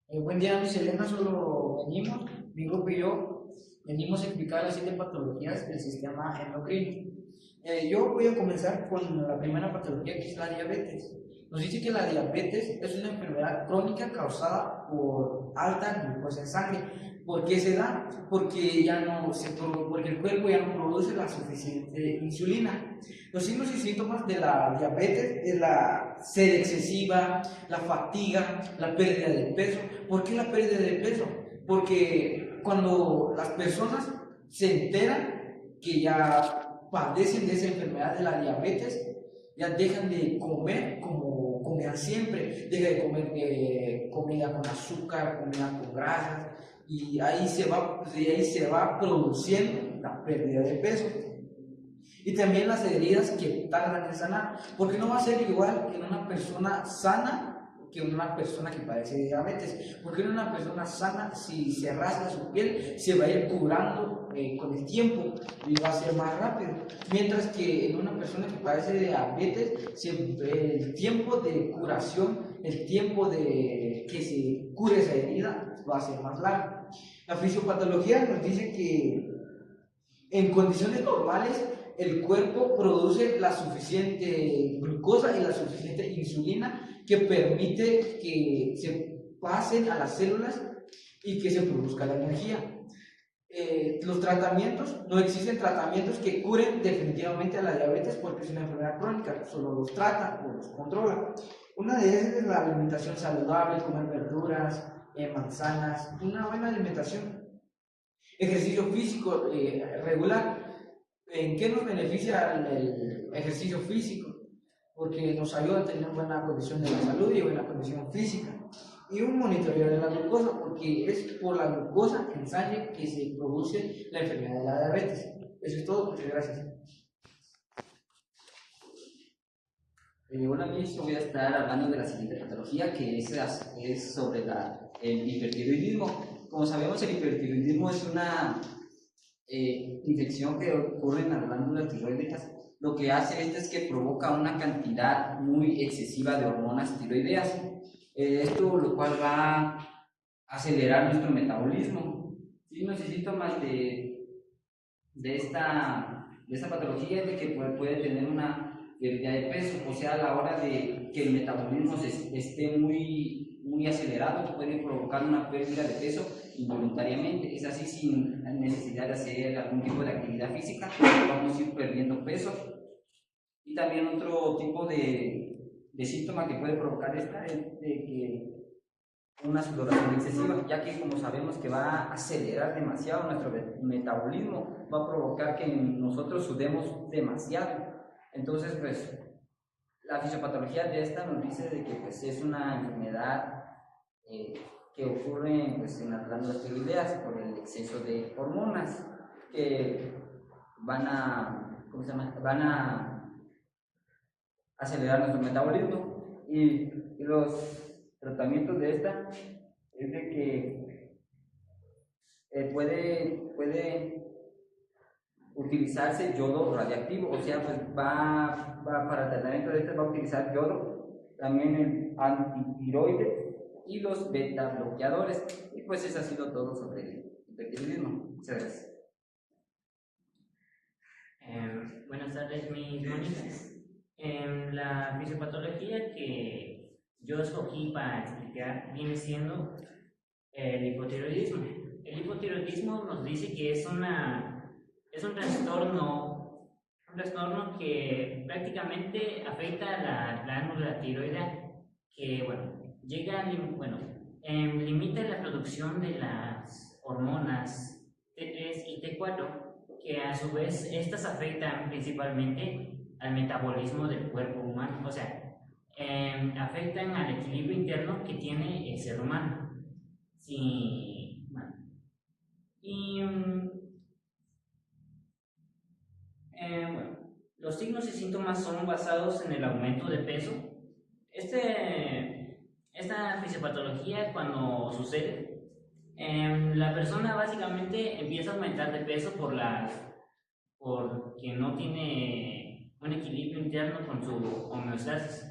Buen día, Luis Elena. Mi grupo y yo, venimos a explicar las 7 patologías del sistema endocrino. Yo voy a comenzar con la primera patología, que es la diabetes. Nos dice que la diabetes es una enfermedad crónica causada por alta glucosa en sangre. ¿Por qué se da? Porque el cuerpo ya no produce la suficiente insulina. Los signos y síntomas de la diabetes es la sed excesiva, la fatiga, la pérdida de peso. ¿Por qué la pérdida de peso? Porque cuando las personas se enteran que ya padecen de esa enfermedad de la diabetes, ya dejan de comer como comían siempre, dejan de comer comida con azúcar, comida con grasas, y ahí se va produciendo la pérdida de peso. Y también las heridas que tardan en sanar, porque no va a ser igual que en una persona sana que en una persona que padece de diabetes, porque en una persona sana, si se rasga su piel, se va a ir curando con el tiempo y va a ser más rápido, mientras que en una persona que padece de diabetes, el tiempo de curación, el tiempo de que se cure esa herida va a ser más largo. La fisiopatología nos dice que en condiciones normales, el cuerpo produce la suficiente glucosa y la suficiente insulina que permite que se pasen a las células y que se produzca la energía. Los tratamientos, no existen tratamientos que curen definitivamente a la diabetes porque es una enfermedad crónica, solo los tratan o los controlan. Una de ellas es la alimentación saludable, comer verduras, manzanas, una buena alimentación. Ejercicio físico regular. ¿En qué nos beneficia el ejercicio físico? Porque nos ayuda a tener buena condición de la salud y buena condición física. Y un monitoreo de la glucosa, porque es por la glucosa en sangre que se produce la enfermedad de la diabetes. Eso es todo, muchas gracias. Hola Luis, yo voy a estar hablando de la siguiente patología que es sobre el hipertiroidismo. Como sabemos, el hipertiroidismo es una infección que ocurre en las glándulas tiroideas. Lo que hace esto es que provoca una cantidad muy excesiva de hormonas tiroideas. Esto lo cual va a acelerar nuestro metabolismo. Signos y síntomas de esta patología es de que puede tener una pérdida de peso, o sea, a la hora de que el metabolismo esté muy acelerado, puede provocar una pérdida de peso involuntariamente. Es así, sin necesidad de hacer algún tipo de actividad física, vamos a ir perdiendo peso. Y también otro tipo de síntoma que puede provocar esta es de que una sudoración excesiva, ya que como sabemos que va a acelerar demasiado nuestro metabolismo, va a provocar que nosotros sudemos demasiado. Entonces, pues, la fisiopatología de esta nos dice de que pues, es una enfermedad eh, que ocurre pues, en las glándulas tiroideas por el exceso de hormonas que van a acelerar nuestro metabolismo. Y los tratamientos de esta es de que puede utilizarse yodo radiactivo, o sea, pues para el tratamiento de este va a utilizar yodo, también el antitiroides y los beta bloqueadores. Y pues eso ha sido todo sobre el hipertiroidismo. Muchas gracias. Buenas tardes, mis monitas. La fisiopatología que yo escogí para explicar viene siendo el hipotiroidismo. El hipotiroidismo nos dice que es un trastorno que prácticamente afecta a la glándula tiroidea, que limita la producción de las hormonas T3 y T4, que a su vez estas afectan principalmente al metabolismo del cuerpo humano, o sea, afectan al equilibrio interno que tiene el ser humano. Sí, bueno. Y bueno, los signos y síntomas son basados en el aumento de peso. Esta fisiopatología, cuando sucede, la persona básicamente empieza a aumentar de peso porque no tiene un equilibrio interno con su homeostasis.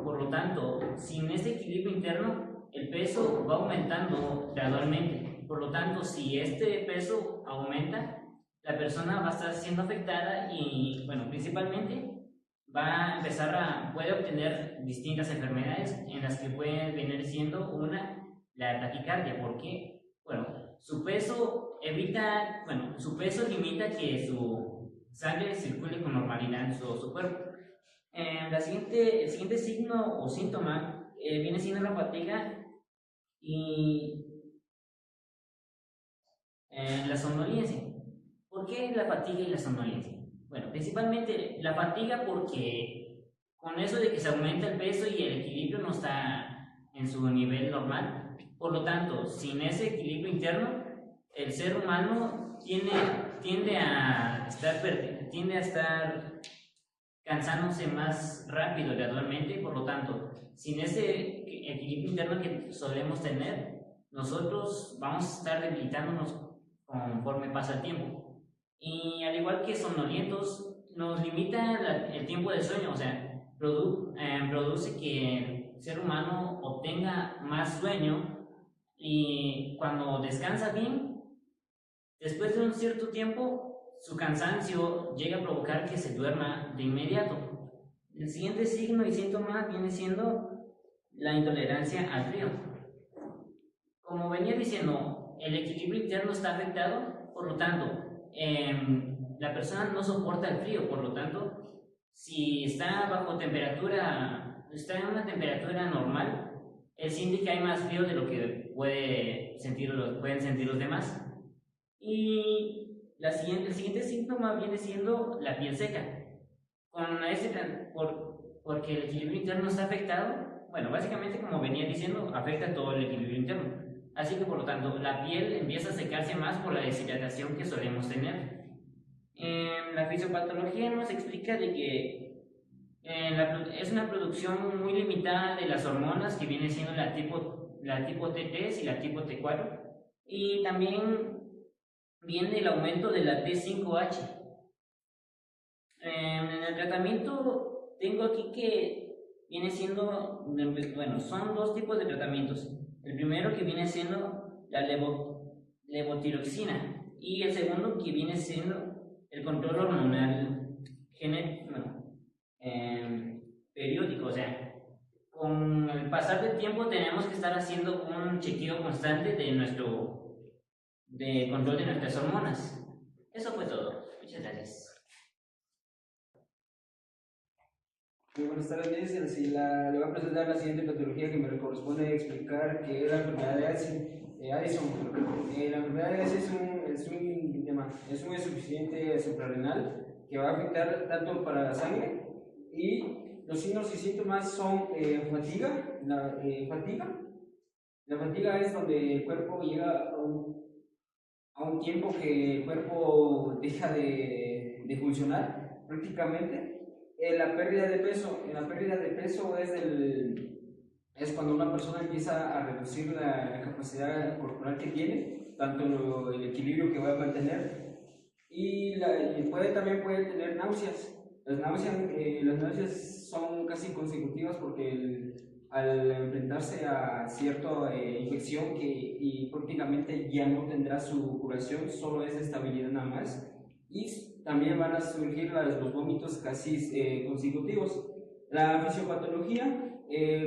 Por lo tanto, sin este equilibrio interno, el peso va aumentando gradualmente. Por lo tanto, si este peso aumenta, la persona va a estar siendo afectada y, bueno, principalmente va a puede obtener distintas enfermedades en las que puede venir siendo una, la taquicardia. ¿Por qué? Bueno, su peso limita que su sangre circule con normalidad en su cuerpo. El siguiente signo o síntoma viene siendo la fatiga y la somnolencia. ¿Por qué la fatiga y la somnolencia? Bueno, principalmente la fatiga porque con eso de que se aumenta el peso y el equilibrio no está en su nivel normal, por lo tanto, sin ese equilibrio interno, el ser humano tiende a estar cansándose más rápido gradualmente, por lo tanto, sin ese equilibrio interno que solemos tener, nosotros vamos a estar debilitándonos conforme pasa el tiempo. Y al igual que somnolientos, nos limita el tiempo de sueño, o sea, produce que el ser humano obtenga más sueño y cuando descansa bien, después de un cierto tiempo, su cansancio llega a provocar que se duerma de inmediato. El siguiente signo y síntoma viene siendo la intolerancia al frío. Como venía diciendo, el equilibrio interno está afectado, por lo tanto, la persona no soporta el frío, por lo tanto, si está está en una temperatura normal, él siente que hay más frío de lo que pueden sentir los demás. Y el siguiente síntoma viene siendo la piel seca. Porque el equilibrio interno está afectado, bueno, básicamente como venía diciendo, afecta todo el equilibrio interno. Así que por lo tanto, la piel empieza a secarse más por la deshidratación que solemos tener. La fisiopatología nos explica de que es una producción muy limitada de las hormonas que viene siendo la tipo T3 y la tipo T4, y también viene el aumento de la T5H. En el tratamiento tengo aquí que viene siendo, bueno, son dos tipos de tratamientos. El primero que viene siendo la levotiroxina y el segundo que viene siendo el control hormonal periódico. O sea, con el pasar del tiempo tenemos que estar haciendo un chequeo constante de control de nuestras hormonas. Eso fue todo. Muchas gracias. Muy buenas tardes, le voy a presentar la siguiente patología que me corresponde explicar, que es la enfermedad de Addison. La enfermedad de Addison es un insuficiente suprarrenal que va a afectar tanto para la sangre, y los signos y síntomas son fatiga. La fatiga es donde el cuerpo llega a un tiempo que el cuerpo deja de funcionar prácticamente. La pérdida de peso es cuando una persona empieza a reducir la capacidad corporal que tiene, tanto el equilibrio que va a mantener, y también puede tener náuseas. Las náuseas son casi consecutivas porque al enfrentarse a cierta infección y prácticamente ya no tendrá su curación, solo es estabilidad nada más. Y también van a surgir los vómitos casi consecutivos. La fisiopatología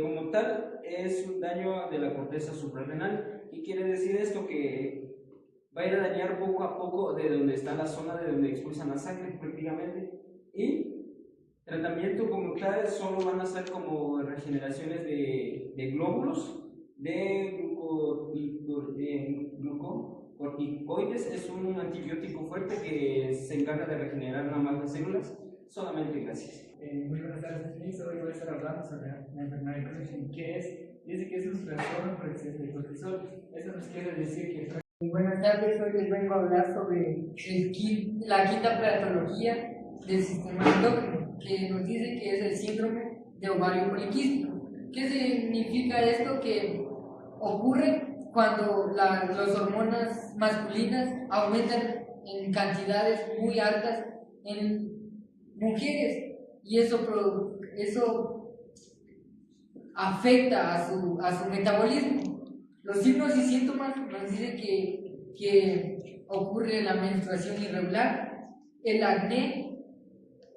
como tal es un daño de la corteza suprarrenal. ¿Y quiere decir esto? Que va a ir a dañar poco a poco de donde está la zona de donde expulsan la sangre prácticamente. Y tratamiento como tal solo van a ser como regeneraciones de glóbulos, de glucocorticoides. Es un antibiótico fuerte que se encarga de regenerar nada más las células. Solamente, gracias. Muy buenas tardes, hoy voy a estar hablando sobre la enfermedad de Cushing. ¿Qué es? Dice que es un trastorno por exceso de cortisol. Eso nos quiere decir que... Muy buenas tardes, hoy les vengo a hablar sobre la quinta patología del sistema endocrino, que nos dice que es el síndrome de ovario poliquístico. ¿Qué significa esto? Que ocurre cuando las hormonas masculinas aumentan en cantidades muy altas en mujeres, y eso afecta a su metabolismo. Los signos y síntomas nos dicen que ocurre la menstruación irregular, el acné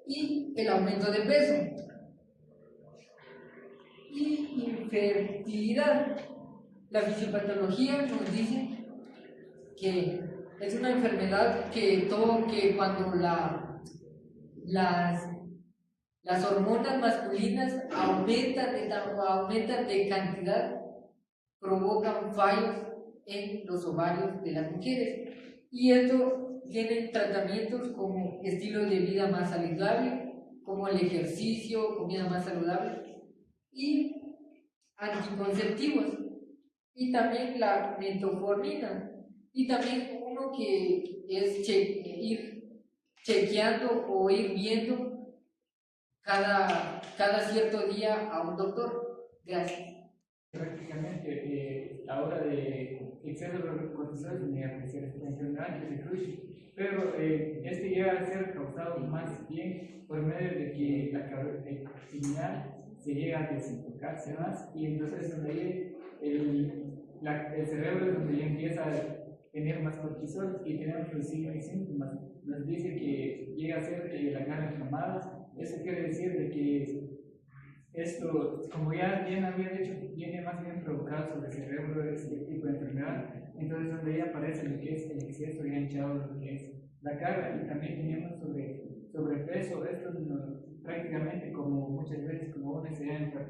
y el aumento de peso. Y infertilidad. La fisiopatología nos dice que es una enfermedad que cuando las hormonas masculinas aumentan de cantidad, provocan fallos en los ovarios de las mujeres. Y esto tiene tratamientos como estilo de vida más saludable, como el ejercicio, comida más saludable y anticonceptivos. Y también la metformina. Y también uno que es ir chequeando o ir viendo cada cierto día a un doctor. Gracias. Prácticamente la hora de exceso de cortisol llega a ser esta enfermedad que se Cushing, pero este llega a ser causado más bien por medio de que la cabeza pineal se llega a desenfocarse más y entonces donde el cerebro es donde ya empieza a tener más cortisol y tenemos los signos y síntomas. Nos dice que llega a ser la cara inflamada. Eso quiere decir de que esto, como ya bien había dicho, viene más bien provocado sobre el cerebro de este tipo de enfermedad. Entonces, donde ya aparece lo que es el exceso ya hinchado de lo que es la cara, y también tenemos sobrepeso. Esto prácticamente, como muchas veces, como uno se llega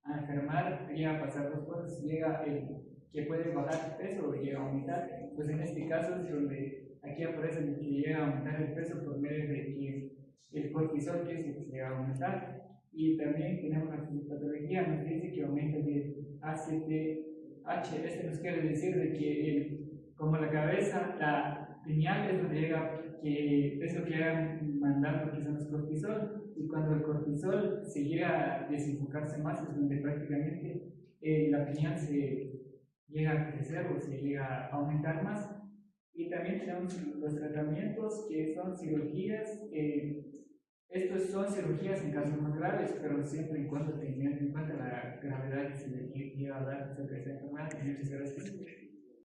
a enfermar, llega a pasar dos cosas: llega el que puede bajar el peso o llega a aumentar. Pues en este caso es donde aquí aparece el que llega a aumentar el peso por medio de que el cortisol, que es el que se llega a aumentar. Y también tenemos la fisiopatología, nos dice que aumenta el ACTH. Este nos quiere decir de que como la cabeza, la pineal es donde llega, que es lo que llega mandando que son los cortisol, y cuando el cortisol se llega a desenfocarse más es donde prácticamente la pineal se llega a crecer o se llega a aumentar más. Y también tenemos los tratamientos que son cirugías. Estos son cirugías en casos más graves, pero siempre y cuando teniendo en cuenta la gravedad que se le lleva a dar sobre esa enfermedad, tiene que ser así.